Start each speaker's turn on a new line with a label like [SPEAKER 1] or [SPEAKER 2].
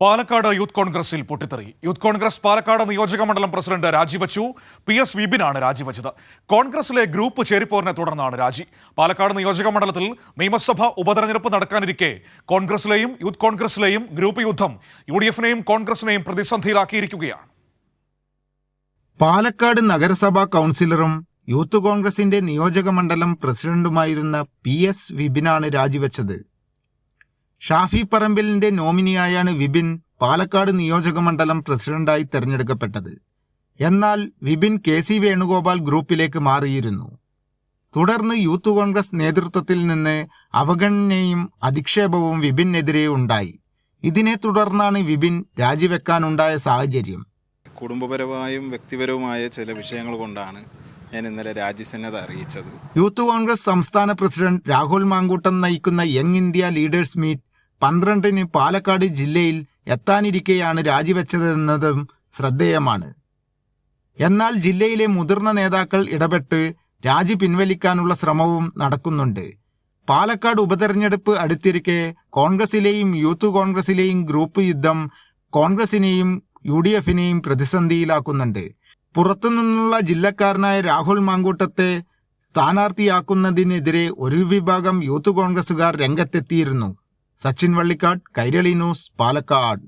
[SPEAKER 1] Palakkad youth കോൺഗ്രസിൽ പൊട്ടിത്തെറി. Youth Congress Palakkad നിയോജക മണ്ഡലം പ്രസിഡന്റ് രാജിവെച്ചു. PS വിപിനാണ് രാജിവെച്ചത്. കോൺഗ്രസിലെ ഗ്രൂപ്പ് ചേരിപ്പോരിനെ തുടർന്നാണ് രാജി. പാലക്കാട് നിയോജക മണ്ഡലത്തിൽ നിയമസഭാ ഉപതെരഞ്ഞെടുപ്പ് നടക്കാനിരിക്കെ കോൺഗ്രസിലെയും യൂത്ത് കോൺഗ്രസിലെയും ഗ്രൂപ്പ് യുദ്ധം UDF-നെയും കോൺഗ്രസിനെയും പ്രതിസന്ധിയിലാക്കിയിരിക്കുകയാണ്.
[SPEAKER 2] പാലക്കാട് നഗരസഭാ കൗൺസിലറും യൂത്ത് കോൺഗ്രസിന്റെ നിയോജക മണ്ഡലം പ്രസിഡന്റുമായിരുന്ന PS വിപിനാണ് രാജിവെച്ചത്. ഷാഫി പറമ്പിലിന്റെ നോമിനിയായാണ് വിപിൻ പാലക്കാട് നിയോജക മണ്ഡലം പ്രസിഡന്റായി തെരഞ്ഞെടുക്കപ്പെട്ടത്. എന്നാൽ വിപിൻ KC വേണുഗോപാൽ ഗ്രൂപ്പിലേക്ക് മാറിയിരുന്നു. തുടർന്ന് യൂത്ത് കോൺഗ്രസ് നേതൃത്വത്തിൽ നിന്ന് അവഗണനയും അധിക്ഷേപവും വിപിനെതിരെ ഉണ്ടായി. ഇതിനെ തുടർന്നാണ് വിപിൻ രാജിവെക്കാനുണ്ടായ സാഹചര്യം.
[SPEAKER 3] കുടുംബപരമായും വ്യക്തിപരവുമായ ചില വിഷയങ്ങൾ കൊണ്ടാണ് ഞാൻ ഇന്നലെ രാജ്യസന്നദ്ധ അറിയിച്ചത്.
[SPEAKER 2] യൂത്ത് കോൺഗ്രസ് സംസ്ഥാന പ്രസിഡന്റ് രാഹുൽ മാങ്കൂട്ടം നയിക്കുന്ന യങ് ഇന്ത്യ ലീഡേഴ്സ് മീറ്റ് 12-ന് പാലക്കാട് ജില്ലയിൽ എത്താനിരിക്കെയാണ് രാജിവെച്ചതെന്നതും ശ്രദ്ധേയമാണ്. എന്നാൽ ജില്ലയിലെ മുതിർന്ന നേതാക്കൾ ഇടപെട്ട് രാജി പിൻവലിക്കാനുള്ള ശ്രമവും നടക്കുന്നുണ്ട്. പാലക്കാട് ഉപതെരഞ്ഞെടുപ്പ് അടുത്തിരിക്കെ കോൺഗ്രസിലെയും യൂത്ത് കോൺഗ്രസിലെയും ഗ്രൂപ്പ് യുദ്ധം കോൺഗ്രസിനെയും UDF-നെയും പ്രതിസന്ധിയിലാക്കുന്നുണ്ട്. പുറത്തുനിന്നുള്ള ജില്ലക്കാരനായ രാഹുൽ മാങ്കൂട്ടത്തെ സ്ഥാനാർത്ഥിയാക്കുന്നതിനെതിരെ ഒരു വിഭാഗം യൂത്ത് കോൺഗ്രസുകാർ രംഗത്തെത്തിയിരുന്നു. സച്ചിൻ വള്ളിക്കാട്, കൈരളി ന്യൂസ്, പാലക്കാട്.